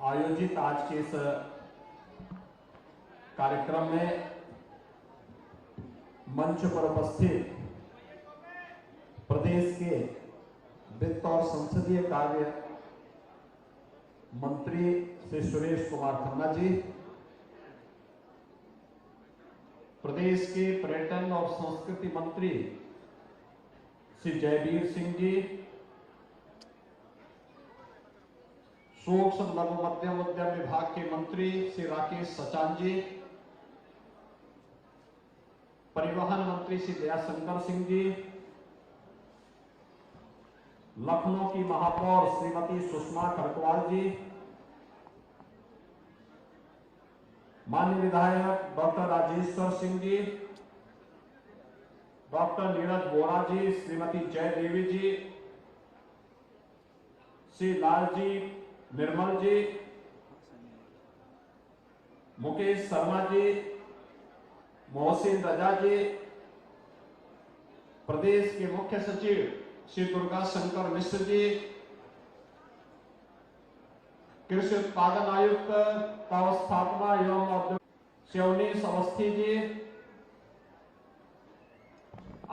आयोजित आज के इस कार्यक्रम में मंच पर उपस्थित प्रदेश के वित्त और संसदीय कार्य मंत्री श्री सुरेश कुमार खन्ना जी, प्रदेश के पर्यटन और संस्कृति मंत्री श्री जयवीर सिंह जी, सूक्ष्म लघु मध्यम उद्यम विभाग के मंत्री श्री राकेश सचान जी, परिवहन मंत्री श्री दयाशंकर सिंह जी, लखनऊ की महापौर श्रीमती सुषमा खरकवाल जी, माननीय विधायक डॉक्टर राजेश्वर सिंह जी, डॉक्टर नीरज बोरा जी, श्रीमती जय देवी जी, श्री लालजी निर्मल जी, मुकेश शर्मा जी, मोहसिन रजा जी, प्रदेश के मुख्य सचिव श्री दुर्गा शंकर मिश्र जी, कृषि उत्पादन आयुक्त स्थापना एवं औद्योगिक शिवनीश अवस्थी जी,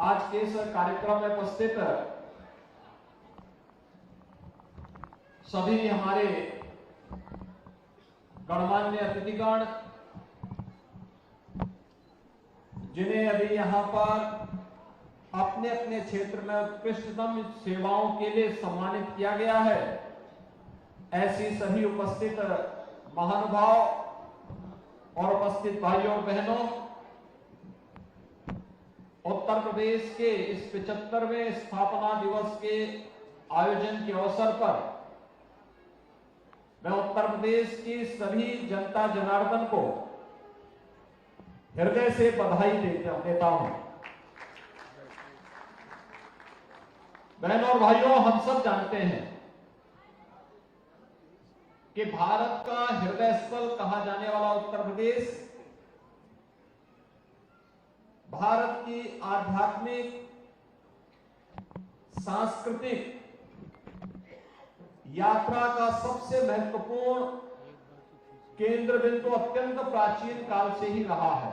आज के इस कार्यक्रम में उपस्थित सभी हमारे गणमान्य अतिथिगण, जिन्हें अभी यहां पर अपने अपने क्षेत्र में उत्कृष्टतम सेवाओं के लिए सम्मानित किया गया है, ऐसी सभी उपस्थित महानुभाव और उपस्थित भाइयों और बहनों, उत्तर प्रदेश के इस 75वें स्थापना दिवस के आयोजन के अवसर पर मैं उत्तर प्रदेश की सभी जनता जनार्दन को हृदय से बधाई देता हूं। बहनों और भाइयों, हम सब जानते हैं कि भारत का हृदय स्थल कहा जाने वाला उत्तर प्रदेश भारत की आध्यात्मिक, सांस्कृतिक यात्रा का सबसे महत्वपूर्ण केंद्र बिंदु अत्यंत प्राचीन काल से ही रहा है।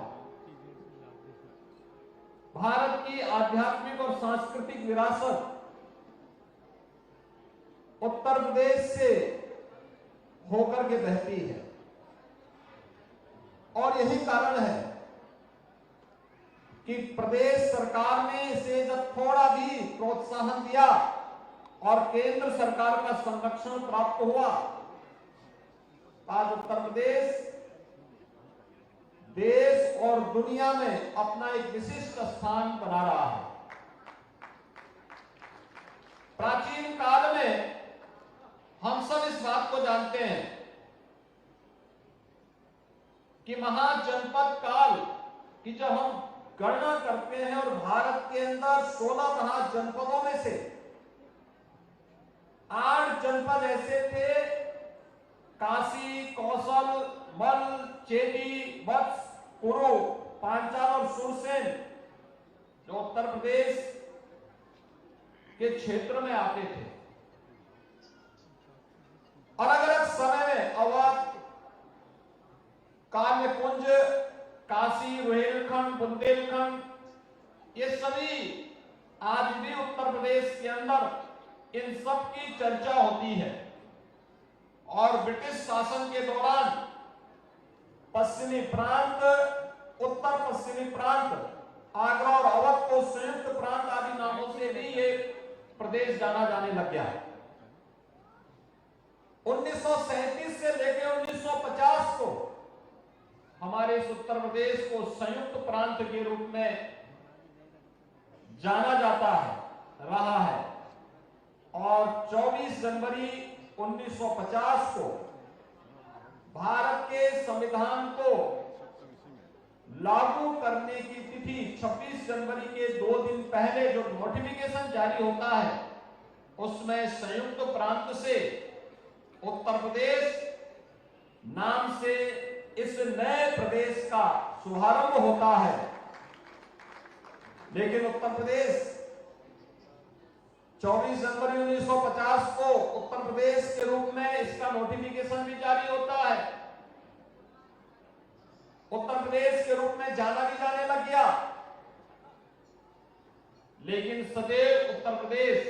भारत की आध्यात्मिक और सांस्कृतिक विरासत उत्तर प्रदेश से होकर के बहती है और यही कारण है कि प्रदेश सरकार ने इसे जब थोड़ा भी प्रोत्साहन दिया और केंद्र सरकार का संरक्षण प्राप्त हुआ, आज उत्तर प्रदेश देश और दुनिया में अपना एक विशिष्ट स्थान बना रहा है। प्राचीन काल में हम सब इस बात को जानते हैं कि महाजनपद काल की जब हम गणना करते हैं और भारत के अंदर 16 महाजनपदों में से 8 जनपद ऐसे थे, काशी, कौशल, मल, चेदी, वत्स, कुरु, पांचाल और सुरसेन, जो उत्तर प्रदेश के क्षेत्र में आते थे। अलग अलग समय में अवध, काम्यकुंज, काशी, रोहिलखंड, बुंदेलखंड, ये सभी आज भी उत्तर प्रदेश के अंदर इन सब की चर्चा होती है। और ब्रिटिश शासन के दौरान पश्चिमी प्रांत, उत्तर पश्चिमी प्रांत, आगरा और अवध को संयुक्त प्रांत आदि नामों से भी ये प्रदेश जाना जाने लग गया है। 1937 से लेकर 1950 को हमारे इस उत्तर प्रदेश को संयुक्त प्रांत के रूप में जाना जाता है, रहा है। और 24 जनवरी 1950 को भारत के संविधान को लागू करने की तिथि 26 जनवरी के 2 दिन पहले जो नोटिफिकेशन जारी होता है, उसमें संयुक्त प्रांत से उत्तर प्रदेश नाम से इस नए प्रदेश का शुभारंभ होता है। लेकिन उत्तर प्रदेश 24 जनवरी 1950 को उत्तर प्रदेश के रूप में इसका का नोटिफिकेशन भी जारी होता है। उत्तर प्रदेश के रूप में जाना भी जाने लग गया, लेकिन सदैव उत्तर प्रदेश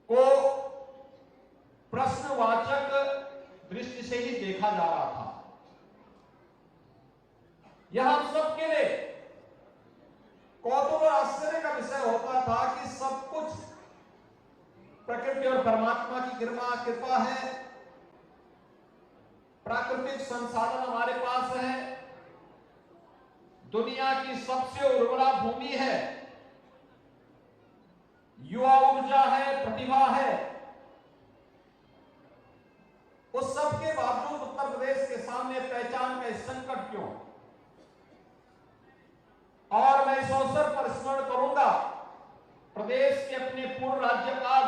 को प्रश्नवाचक दृष्टि से ही देखा जा रहा था। यह हम सबके लिए कौतूहल और आश्चर्य का विषय होता था कि सब कुछ प्रकृति और परमात्मा की कृपा है, प्राकृतिक संसाधन हमारे पास है, दुनिया की सबसे उर्वरा भूमि है, युवा ऊर्जा है, प्रतिभा है। उस सब के बावजूद उत्तर प्रदेश के सामने पहचान का संकट क्यों? और मैं इस अवसर पर स्मरण करूंगा प्रदेश के अपने पूर्व राज्यपाल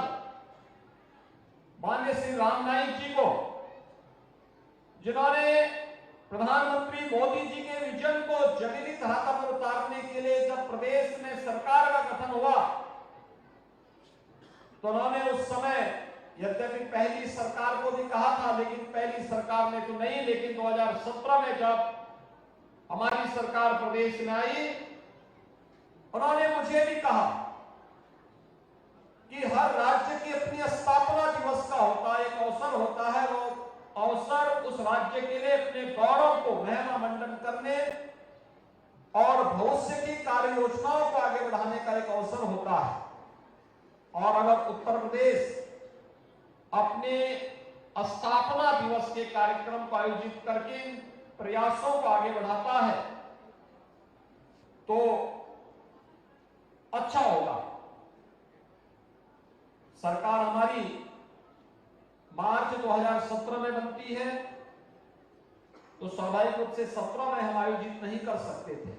माननीय श्री राम नाईक जी को, जिन्होंने प्रधानमंत्री मोदी जी के विजन को जमीनी धरातल पर उतारने के लिए जब प्रदेश में सरकार का गठन हुआ तो उन्होंने उस समय यद्यपि पहली सरकार को भी कहा था, लेकिन पहली सरकार में तो नहीं, लेकिन 2017 में जब हमारी सरकार प्रदेश में आई, उन्होंने मुझे भी कहा कि हर राज्य की अपनी स्थापना दिवस का होता है, एक अवसर होता है, वो अवसर उस राज्य के लिए अपने गौरव को महिमा मंडन करने और भविष्य की कार्य योजनाओं को आगे बढ़ाने का एक अवसर होता है। और अगर उत्तर प्रदेश अपने स्थापना दिवस के कार्यक्रम को आयोजित करके प्रयासों को आगे बढ़ाता है तो अच्छा होगा। सरकार हमारी मार्च 2017 में बनती है तो स्वाभाविक रूप से 17 में हम आयोजित नहीं कर सकते थे,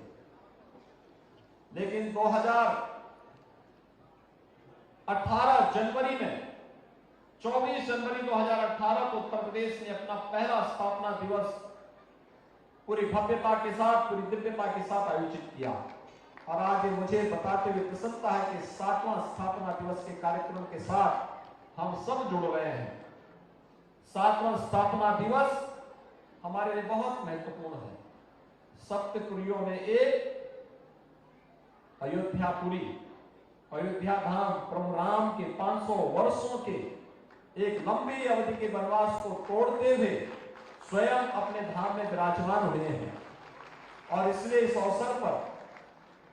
लेकिन 2018 जनवरी में 24 जनवरी 2018 को उत्तर प्रदेश ने अपना पहला स्थापना दिवस पूरी भव्यता के साथ, पूरी दिव्यता के साथ आयोजित किया। और आज मुझे बताते हुए प्रसन्नता है कि 7वां स्थापना दिवस के कार्यक्रम के साथ हम सब जुड़ रहे हैं। 7वां स्थापना दिवस हमारे लिए बहुत महत्वपूर्ण है। सप्तपुरियों में एक अयोध्यापुरी, अयोध्या धाम प्रभु राम के 500 वर्षों के एक लंबी अवधि के वनवास को तोड़ते हुए स्वयं अपने धाम में विराजमान हुए हैं। और इसलिए इस अवसर पर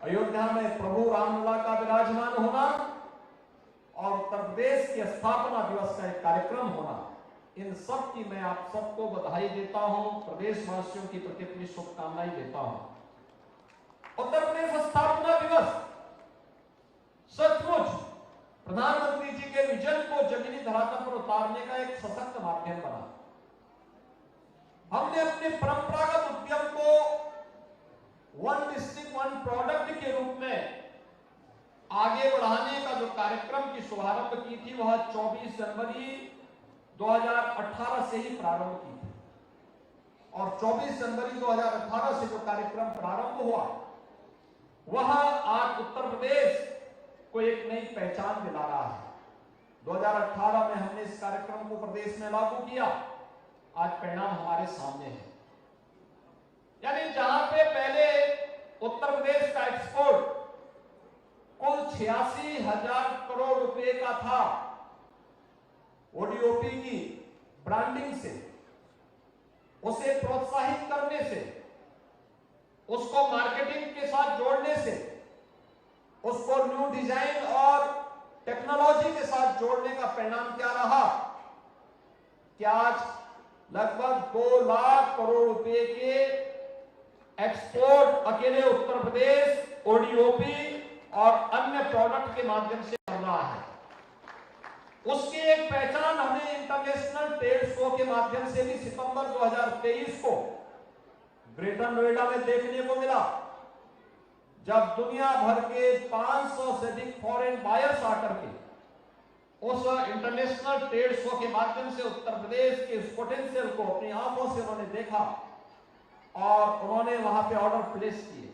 अयोध्या में प्रभु रामलला का विराजमान होना और उत्तर प्रदेश के स्थापना दिवस का एक कार्यक्रम होना, इन सब की मैं आप सबको बधाई देता हूं, प्रदेशवासियों की प्रति अपनी शुभकामनाएं देता हूं। उत्तर प्रदेश स्थापना दिवस सचमुच प्रधानमंत्री जी के विजन को जमीनी धरातल पर उतारने का एक सशक्त माध्यम बना। हमने अपने परंपरागत उद्यम को वन डिस्ट्रिक्ट वन प्रोडक्ट के रूप में आगे बढ़ाने का जो कार्यक्रम की शुभारंभ की थी वह 24 जनवरी 2018 से ही प्रारंभ की थी। और 24 जनवरी 2018 से जो कार्यक्रम प्रारंभ हुआ वह आज उत्तर प्रदेश को एक नई पहचान दिला रहा है। 2018 में हमने इस कार्यक्रम को प्रदेश में लागू किया, आज परिणाम हमारे सामने है। यानी जहां पे पहले उत्तर प्रदेश का एक्सपोर्ट कुल 86,000 करोड़ रुपए का था, ओडीओपी की ब्रांडिंग से, उसे प्रोत्साहित करने से, उसको मार्केटिंग के साथ जोड़ने से, उसको न्यू डिजाइन और टेक्नोलॉजी के साथ जोड़ने का परिणाम क्या रहा कि आज लगभग 2 लाख करोड़ रुपए के एक्सपोर्ट अकेले उत्तर प्रदेश ओडीओपी और अन्य प्रोडक्ट के माध्यम से कर रहा है। उसकी एक पहचान हमें इंटरनेशनल ट्रेड शो के माध्यम से भी सितंबर 2023 को ग्रेटर नोएडा में देखने को मिला, जब दुनिया भर के 500 से अधिक फॉरेन बायर्स आकर के उस इंटरनेशनल ट्रेड शो के माध्यम से उत्तर प्रदेश के इस पोटेंशियल को अपनी आंखों से उन्होंने देखा और उन्होंने वहां पे ऑर्डर प्लेस किए।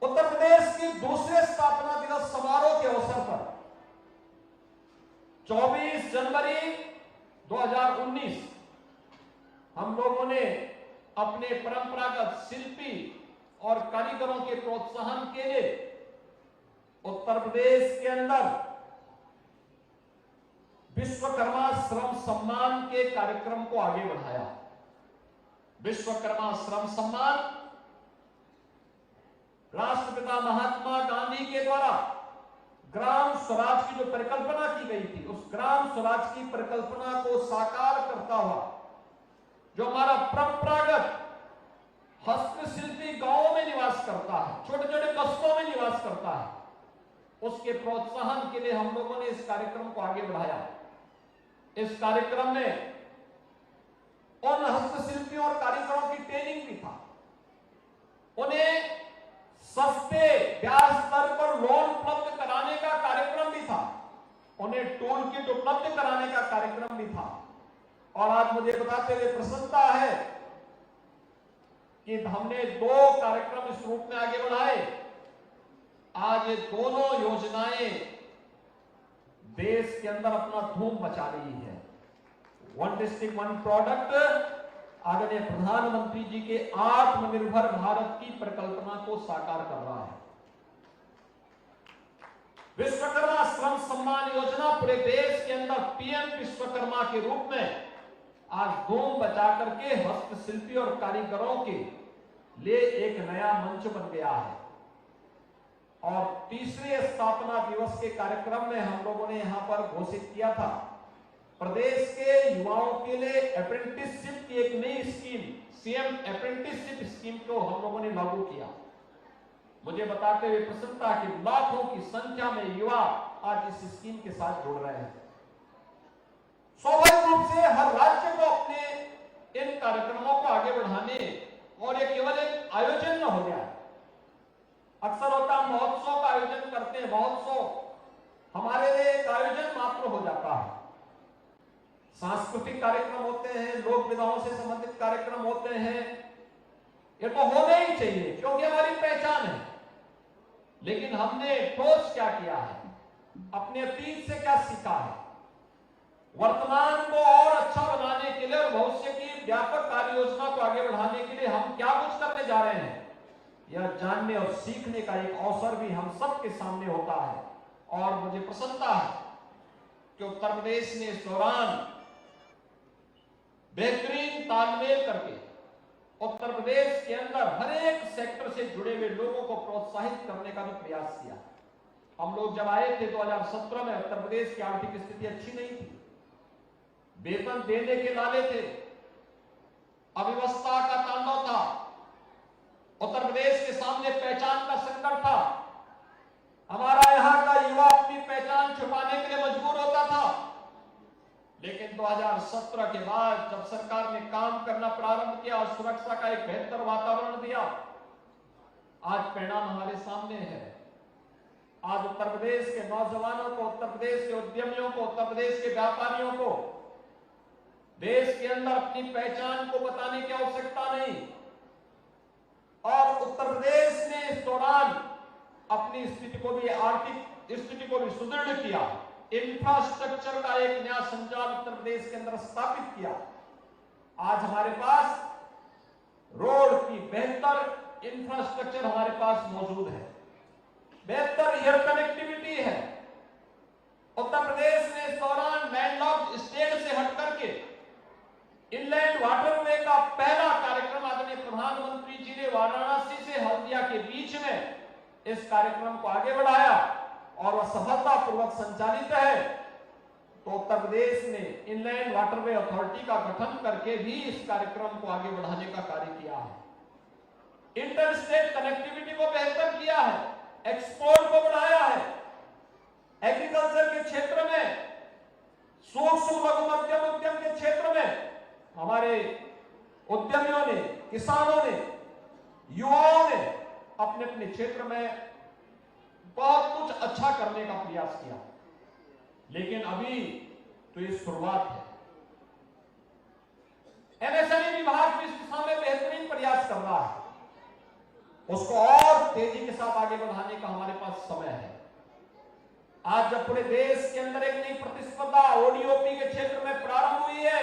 उत्तर प्रदेश की दूसरे स्थापना दिवस समारोह के अवसर पर 24 जनवरी 2019 हम लोगों ने अपने परंपरागत शिल्पी और कारीगरों के प्रोत्साहन के लिए उत्तर प्रदेश के अंदर विश्वकर्मा श्रम सम्मान के कार्यक्रम को आगे बढ़ाया। विश्वकर्मा श्रम सम्मान राष्ट्रपिता महात्मा गांधी के द्वारा ग्राम स्वराज की जो परिकल्पना की गई थी, उस ग्राम स्वराज की परिकल्पना को साकार करता हुआ जो हमारा परंपरागत हस्तशिल्पी गांवों में निवास करता है, छोटे छोटे कस्बों में निवास करता है, उसके प्रोत्साहन के लिए हम लोगों ने इस कार्यक्रम को आगे बढ़ाया। इस कार्यक्रम में उन हस्तशिल्पियों और कारीगरों की ट्रेनिंग भी था, उन्हें सस्ते ब्याज दर पर लोन उपलब्ध कराने का कार्यक्रम भी था, उन्हें टूल किट उपलब्ध कराने का कार्यक्रम भी था। और आज मुझे बताते हुए प्रसन्नता है कि हमने 2 कार्यक्रम इस रूप में आगे बढ़ाए। आज ये दोनों योजनाएं देश के अंदर अपना धूम मचा रही है। वन डिस्ट्रिक्ट वन प्रोडक्ट आदरणीय प्रधानमंत्री जी के आत्मनिर्भर भारत की परिकल्पना को साकार कर रहा है। विश्वकर्मा श्रम सम्मान योजना पूरे देश के अंदर पीएम विश्वकर्मा के रूप में आज धूम बचा करके हस्तशिल्पी और कारीगरों के लिए एक नया मंच बन गया है। और तीसरे स्थापना दिवस के कार्यक्रम में हम लोगों ने यहां पर घोषित किया था, प्रदेश के युवाओं के लिए अप्रेंटिसशिप की एक नई स्कीम, सीएम अप्रेंटिसशिप स्कीम को हम लोगों ने लागू किया। मुझे बताते हुए प्रसन्नता कि लाखों की संख्या में युवा आज इस स्कीम के साथ जुड़ रहे हैं। स्वाभाविक रूप से हर राज्य को अपने इन कार्यक्रमों को आगे बढ़ाने, और ये केवल एक आयोजन न हो गया। अक्सर होता है महोत्सव का आयोजन करते हैं, महोत्सव हमारे लिए एक आयोजन मात्र हो जाता है। सांस्कृतिक कार्यक्रम होते हैं, लोक विधाओं से संबंधित कार्यक्रम होते हैं, ये तो होने ही चाहिए क्योंकि हमारी पहचान है। लेकिन हमने ठोस क्या किया है, अपने अतीत से क्या सीखा है, वर्तमान को और अच्छा बनाने के लिए और भविष्य की व्यापक कार्य योजना को आगे बढ़ाने के लिए हम क्या कुछ करने जा रहे हैं, यह जानने और सीखने का एक अवसर भी हम सबके सामने होता है। और मुझे प्रसन्नता है कि उत्तर प्रदेश ने इस दौरान बेहतरीन तालमेल करके उत्तर प्रदेश के अंदर हर एक सेक्टर से जुड़े हुए लोगों को प्रोत्साहित करने का भी प्रयास किया। हम लोग जब आए थे 2017 में, उत्तर प्रदेश की आर्थिक स्थिति अच्छी नहीं थी, वेतन देने के लाले थे, अव्यवस्था का तांडव था, उत्तर प्रदेश के सामने पहचान का संकट था। हमारा यहां का युवा अपनी पहचान छुपाने के लिए मजबूर होता था। लेकिन 2017 के बाद जब सरकार ने काम करना प्रारंभ किया और सुरक्षा का एक बेहतर वातावरण दिया, आज परिणाम हमारे सामने है। आज उत्तर प्रदेश के नौजवानों को, उत्तर प्रदेश के उद्यमियों को, उत्तर प्रदेश के व्यापारियों को देश के अंदर अपनी पहचान को बताने की आवश्यकता नहीं। और उत्तर प्रदेश ने इस दौरान अपनी स्थिति को भी, आर्थिक स्थिति को भी सुदृढ़ किया। इंफ्रास्ट्रक्चर का एक नया संचार उत्तर प्रदेश के अंदर स्थापित किया। आज हमारे पास रोड की बेहतर इंफ्रास्ट्रक्चर हमारे पास मौजूद है, बेहतर एयर कनेक्टिविटी है। उत्तर प्रदेश ने इस दौरान लैंडलॉक्ड स्टेट से हट करके इनलैंड वाटरवे का पहला कार्यक्रम आदरणीय प्रधानमंत्री जी ने वाराणसी से हल्दिया के बीच में इस कार्यक्रम को आगे बढ़ाया और वह सफलतापूर्वक संचालित है। तो उत्तर प्रदेश ने इनलैंड वाटरवे अथॉरिटी का गठन करके भी इस कार्यक्रम को आगे बढ़ाने का कार्य किया है। इंटर स्टेट कनेक्टिविटी को बेहतर किया है, एक्सपोर्ट को बढ़ाया है, एग्रीकल्चर के क्षेत्र में, सूक्ष्म लघु मध्यम उद्यम के क्षेत्र में हमारे उद्यमियों ने, किसानों ने, युवाओं ने अपने अपने क्षेत्र में बहुत कुछ अच्छा करने का प्रयास किया। लेकिन अभी तो ये शुरुआत है। एमएसएमई विभाग भी इस दिशा में बेहतरीन प्रयास कर रहा है, उसको और तेजी के साथ आगे बढ़ाने का हमारे पास समय है। आज जब पूरे देश के अंदर एक नई प्रतिस्पर्धा ओडीओपी के क्षेत्र में प्रारंभ हुई है,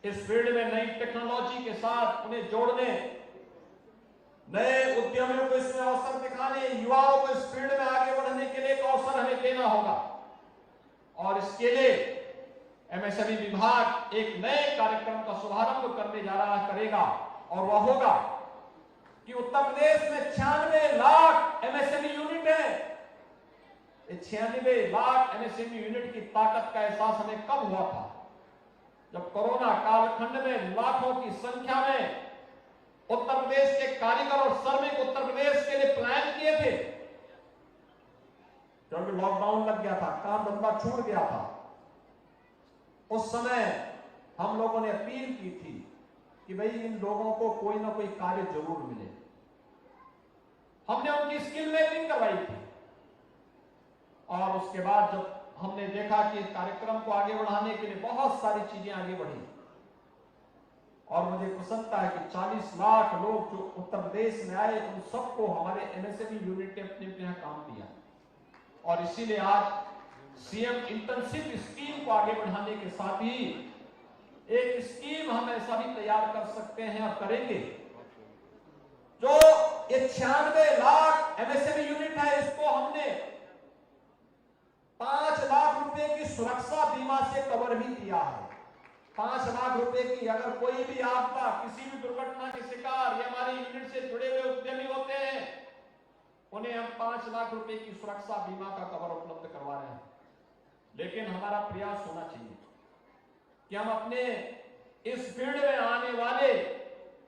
इस फील्ड में नई टेक्नोलॉजी के साथ उन्हें जोड़ने, नए उद्यमियों को इसमें अवसर दिखाने, युवाओं को इस फील्ड में आगे बढ़ने के लिए एक अवसर हमें देना होगा। और इसके लिए एमएसएमई विभाग एक नए कार्यक्रम का शुभारंभ करने जा रहा करेगा, और वह होगा कि उत्तर प्रदेश में 96 लाख एमएसएमई यूनिट है। 96 लाख एमएसएमई यूनिट की ताकत का एहसास हमें कब हुआ था? जब कोरोना कालखंड में लाखों की संख्या में उत्तर प्रदेश के कारीगर और श्रमिक उत्तर प्रदेश के लिए प्लान किए थे, क्योंकि लॉकडाउन लग गया था, काम धंधा छूट गया था। उस समय हम लोगों ने अपील की थी कि भाई इन लोगों को कोई ना कोई कार्य जरूर मिले। हमने उनकी स्किल मैपिंग करवाई थी, और उसके बाद जब हमने देखा कि इस कार्यक्रम को आगे बढ़ाने के लिए बहुत सारी चीजें आगे बढ़ी, और मुझे प्रसन्नता है कि 40 लाख लोग जो उत्तर प्रदेश में आए, उन सबको हमारे एमएसएमई यूनिट ने अपने अपने काम दिया। और इसीलिए आज सीएम इंटर्नशिप स्कीम को आगे बढ़ाने के साथ ही एक स्कीम हम ऐसा भी तैयार कर सकते हैं और करेंगे, जो ये 96 लाख एमएसएमई यूनिट है, इसको हमने 5 लाख रुपए की सुरक्षा बीमा से कवर भी किया है। 5 लाख रुपए की अगर कोई भी आपदा, किसी भी दुर्घटना के शिकार, ये हमारे यूनिट से जुड़े हुए उद्यमी होते हैं, उन्हें हम 5 लाख रुपए की सुरक्षा बीमा का कवर उपलब्ध करवा रहे हैं। लेकिन हमारा प्रयास होना चाहिए कि हम अपने इस फील्ड में आने वाले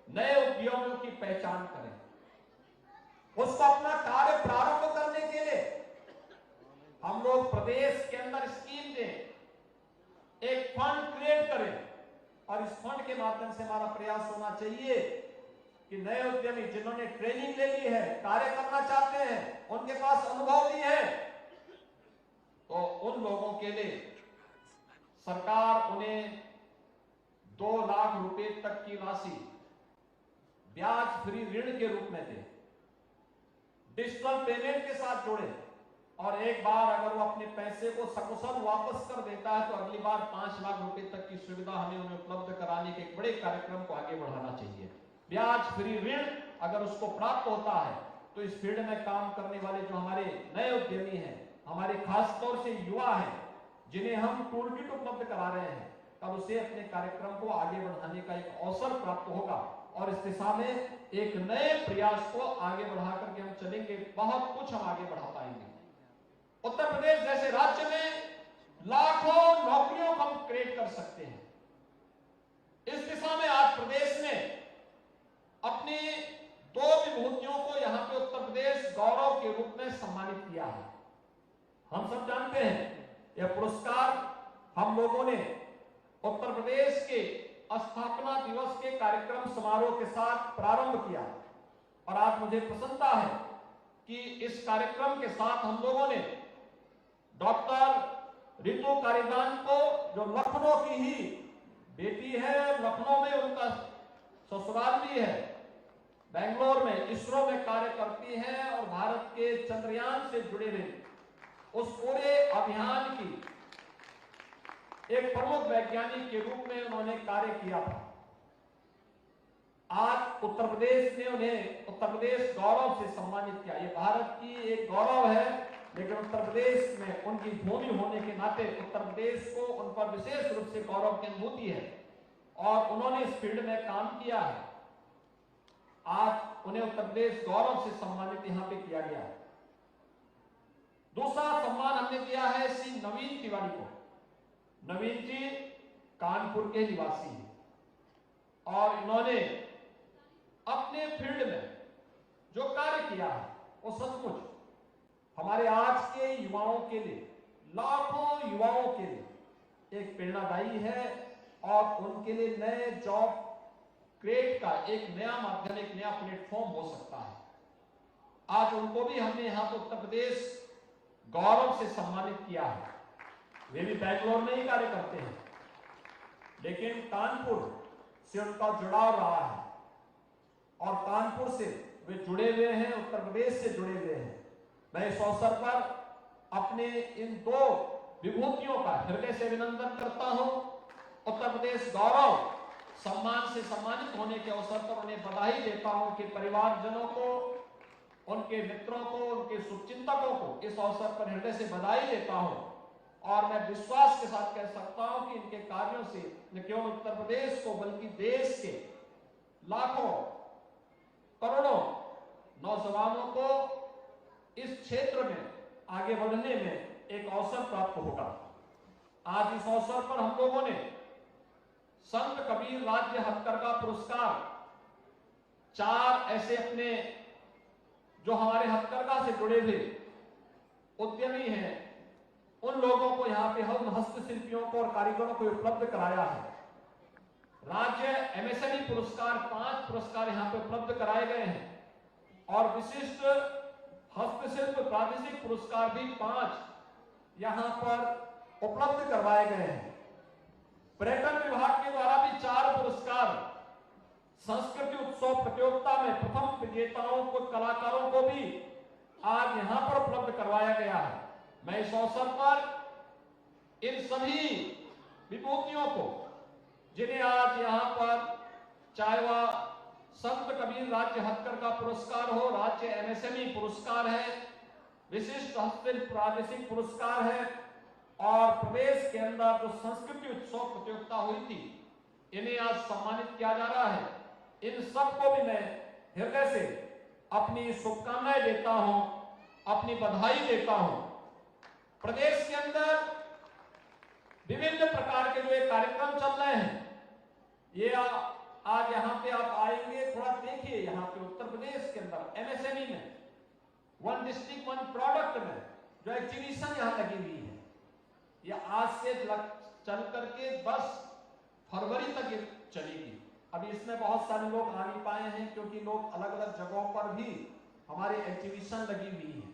नए उद्योगों की पहचान करें, उसको अपना कार्य प्रारंभ करने के लिए हम लोग प्रदेश के अंदर स्कीम दें, एक फंड क्रिएट करें, और इस फंड के माध्यम से हमारा प्रयास होना चाहिए कि नए उद्यमी जिन्होंने ट्रेनिंग ले ली है, कार्य करना चाहते हैं, उनके पास अनुभव भी है, तो उन लोगों के लिए सरकार उन्हें 2 लाख रुपए तक की राशि ब्याज फ्री ऋण के रूप में दे, डिजिटल पेमेंट के साथ जोड़े, और एक बार अगर वो अपने पैसे को सकुशल वापस कर देता है तो अगली बार 5 लाख रुपए तक की सुविधा हमें उन्हें उपलब्ध कराने के एक बड़े कार्यक्रम को आगे बढ़ाना चाहिए। ब्याज फ्री ऋण अगर उसको प्राप्त होता है तो इस फील्ड में काम करने वाले जो हमारे नए उद्यमी हैं, हमारे खास तौर से युवा हैं, जिन्हें हम टूल किट उपलब्ध करा रहे हैं, तब उसे अपने कार्यक्रम को आगे बढ़ाने का एक अवसर प्राप्त होगा, और इस दिशा में एक नए प्रयास को आगे बढ़ा करके हम चलेंगे, बहुत कुछ हम आगे बढ़ा पाएंगे। उत्तर प्रदेश जैसे राज्य में लाखों नौकरियों को हम क्रिएट कर सकते हैं। इस दिशा में आज प्रदेश ने अपनी 2 विभूतियों को यहां पे उत्तर प्रदेश गौरव के रूप में सम्मानित किया है। हम सब जानते हैं यह पुरस्कार हम लोगों ने उत्तर प्रदेश के स्थापना दिवस के कार्यक्रम समारोह के साथ प्रारंभ किया, और आज मुझे प्रसन्नता है कि इस कार्यक्रम के साथ हम लोगों ने डॉक्टर रितु कारीदान को, जो लखनऊ की ही बेटी है, लखनऊ में उनका ससुराल भी है, बेंगलोर में इसरो में कार्य करती है, और भारत के चंद्रयान से जुड़े हुए उस पूरे अभियान की एक प्रमुख वैज्ञानिक के रूप में उन्होंने कार्य किया था। आज उत्तर प्रदेश ने उन्हें उत्तर प्रदेश गौरव से सम्मानित किया। ये भारत की एक गौरव है, लेकिन उत्तर प्रदेश में उनकी भूमि होने के नाते उत्तर प्रदेश को उन पर विशेष रूप से गौरव की अनुभूति है, और उन्होंने इस फील्ड में काम किया है। आज उन्हें उत्तर प्रदेश गौरव से सम्मानित यहां पे किया गया है। दूसरा सम्मान हमने दिया है श्री नवीन तिवारी को। नवीन जी कानपुर के निवासी हैं, और इन्होंने अपने फील्ड में जो कार्य किया है वो सचमुच हमारे आज के युवाओं के लिए, लाखों युवाओं के लिए एक प्रेरणादायी है, और उनके लिए नए जॉब क्रिएट का एक नया माध्यम, एक नया प्लेटफॉर्म हो सकता है। आज उनको भी हमने यहां पर उत्तर प्रदेश गौरव से सम्मानित किया है। वे भी बेंगलोर में ही कार्य करते हैं, लेकिन कानपुर से उनका जुड़ाव रहा है, और कानपुर से वे जुड़े हुए हैं, उत्तर प्रदेश से जुड़े हुए हैं। मैं इस अवसर पर अपने इन दो विभूतियों का हृदय से अभिनंदन करता हूं। उत्तर प्रदेश गौरव सम्मान से सम्मानित होने के अवसर पर उन्हें बधाई देता हूं कि परिवारजनों को, उनके मित्रों को, उनके शुभचिंतकों को इस अवसर पर हृदय से बधाई देता हूं। और मैं विश्वास के साथ कह सकता हूं कि इनके कार्यों से न केवल उत्तर प्रदेश को बल्कि देश के लाखों करोड़ों नौजवानों को इस क्षेत्र में आगे बढ़ने में एक अवसर प्राप्त होगा। आज इस अवसर पर हम लोगों ने संत कबीर राज्य हथकरघा पुरस्कार 4 ऐसे अपने जो हमारे हथकरघा से जुड़े हुए उद्यमी हैं उन लोगों को यहाँ पे हम हस्तशिल्पियों को और कारीगरों को उपलब्ध कराया है। राज्य एमएसएमई पुरस्कार 5 पुरस्कार यहाँ पे उपलब्ध कराए गए हैं और विशिष्ट हस्तशिल्प प्रादेशिक पुरस्कार भी 5 यहाँ पर उपलब्ध करवाए गए हैं। पर्यटन विभाग के द्वारा भी 4 पुरस्कार संस्कृति उत्सव प्रतियोगिता में प्रथम विजेताओं को, कलाकारों को भी आज यहाँ पर उपलब्ध करवाया गया है। मैं इस अवसर पर इन सभी विभूतियों को, जिन्हें आज यहाँ पर चाहे वह संत कबीर राज्य हथकरघा पुरस्कार हो, राज्य एमएसएमई पुरस्कार है, विशिष्ट हस्तशिल्प प्रादेशिक पुरस्कार है और प्रदेश के अंदर जो संस्कृति उत्सव प्रतियोगिता हुई थी, इन्हें आज सम्मानित किया जा रहा है। इन सबको भी मैं हृदय से अपनी शुभकामनाएं देता हूं, अपनी बधाई देता हूं। प्रदेश के अंदर विभिन्न प्रकार के जो कार्यक्रम चल रहे हैं, ये आज यहाँ पे आप आएंगे, थोड़ा देखिए यहाँ पे उत्तर प्रदेश के अंदर एमएसएमई में वन डिस्ट्रिक्ट वन प्रोडक्ट में जो एग्जीबिशन यहाँ लगी हुई है, ये आज से चल करके 10 फरवरी तक ये चलेगी। अभी इसमें बहुत सारे लोग आ नहीं पाए हैं क्योंकि लोग अलग अलग जगहों पर भी हमारे एग्जीबिशन लगी हुई है,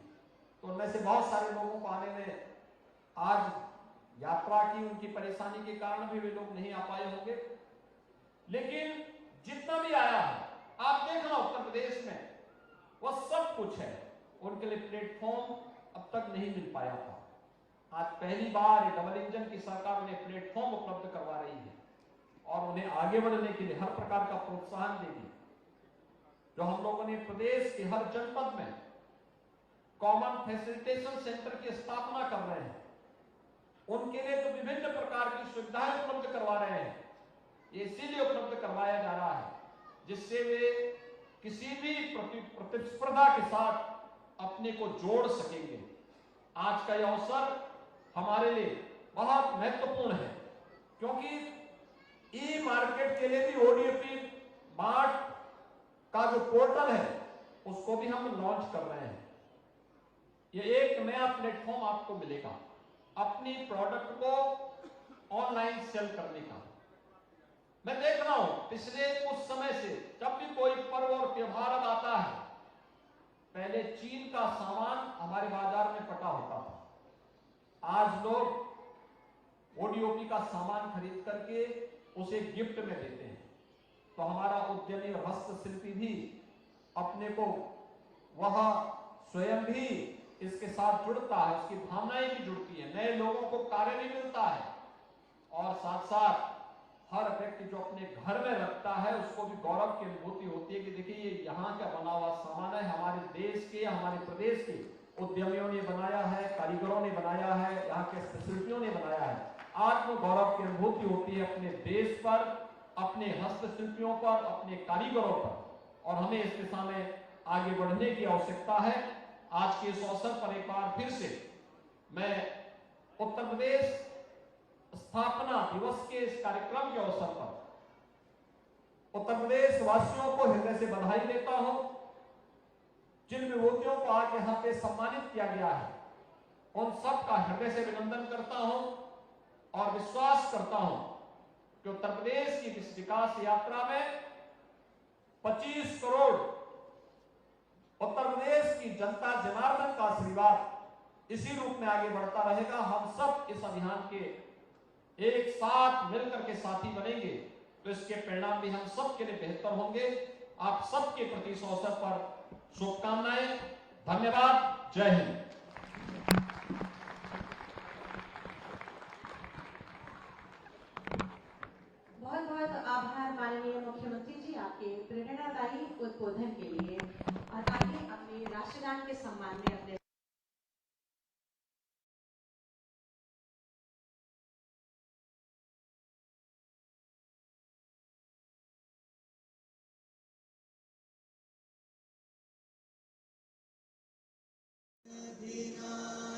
तो उनमें से बहुत सारे लोगों को आने में आज यात्रा की उनकी परेशानी के कारण भी वे लोग नहीं आ पाए होंगे। लेकिन जितना भी आया है, आप देखना उत्तर प्रदेश में वह सब कुछ है, उनके लिए प्लेटफॉर्म अब तक नहीं मिल पाया था। आज पहली बार ये डबल इंजन की सरकार उन्हें प्लेटफॉर्म उपलब्ध करवा रही है और उन्हें आगे बढ़ने के लिए हर प्रकार का प्रोत्साहन देगी। जो हम लोगों ने प्रदेश के हर जनपद में कॉमन फैसिलिटेशन सेंटर की स्थापना कर रहे हैं, उनके लिए जो विभिन्न प्रकार की सुविधाएं उपलब्ध करवा रहे हैं, ये इसीलिए उपलब्ध करवाया जा रहा है जिससे वे किसी भी प्रतिस्पर्धा के साथ अपने को जोड़ सकेंगे। आज का यह अवसर हमारे लिए बहुत महत्वपूर्ण है क्योंकि ई मार्केट के लिए भी ओडीएपी मार्ट का जो पोर्टल है उसको भी हम लॉन्च कर रहे हैं। ये एक नया प्लेटफॉर्म आपको मिलेगा अपनी प्रोडक्ट को ऑनलाइन सेल करने का। मैं देख रहा हूं पिछले कुछ समय से जब भी कोई पर्व और त्योहार आता है, पहले चीन का सामान हमारे बाजार में पटा होता था, आज लोग ओडीओपी का सामान खरीद करके उसे गिफ्ट में देते हैं। तो हमारा उद्यमी और हस्तशिल्पी भी अपने को वह स्वयं भी इसके साथ जुड़ता है, उसकी भावनाएं भी जुड़ती है, नए लोगों को कार्य भी मिलता है और साथ साथ हर व्यक्ति जो अपने घर में रखता है उसको भी गौरव की अनुभूति होती है कि देखिए ये यहाँ का बना हुआ सामान है, हमारे देश के, हमारे प्रदेश के उद्यमियों ने बनाया है, कारीगरों ने बनाया है, यहाँ के हस्तशिल्पियों ने बनाया है। आत्म गौरव की अनुभूति होती है अपने देश पर, अपने हस्तशिल्पियों पर, अपने कारीगरों पर, और हमें इस दिशा में आगे बढ़ने की आवश्यकता है। आज के इस अवसर पर एक बार फिर से मैं उत्तर प्रदेश स्थापना दिवस के इस कार्यक्रम के अवसर पर उत्तर प्रदेश वासियों को हृदय से बधाई देता हूं। जिन विभूतियों को आज यहां पे सम्मानित किया गया है उन सब का हृदय से अभिनंदन करता हूं और विश्वास करता हूं कि उत्तर प्रदेश की इस विकास यात्रा में 25 करोड़ उत्तर प्रदेश की जनता जनार्दन का आशीर्वाद इसी रूप में आगे बढ़ता रहेगा। हम सब इस अभियान के एक साथ मिलकर के साथी बनेंगे तो इसके परिणाम भी हम सब के लिए बेहतर होंगे। आप सबके प्रति इस अवसर पर शुभकामनाएं। धन्यवाद। जय हिंद। दीनानाथ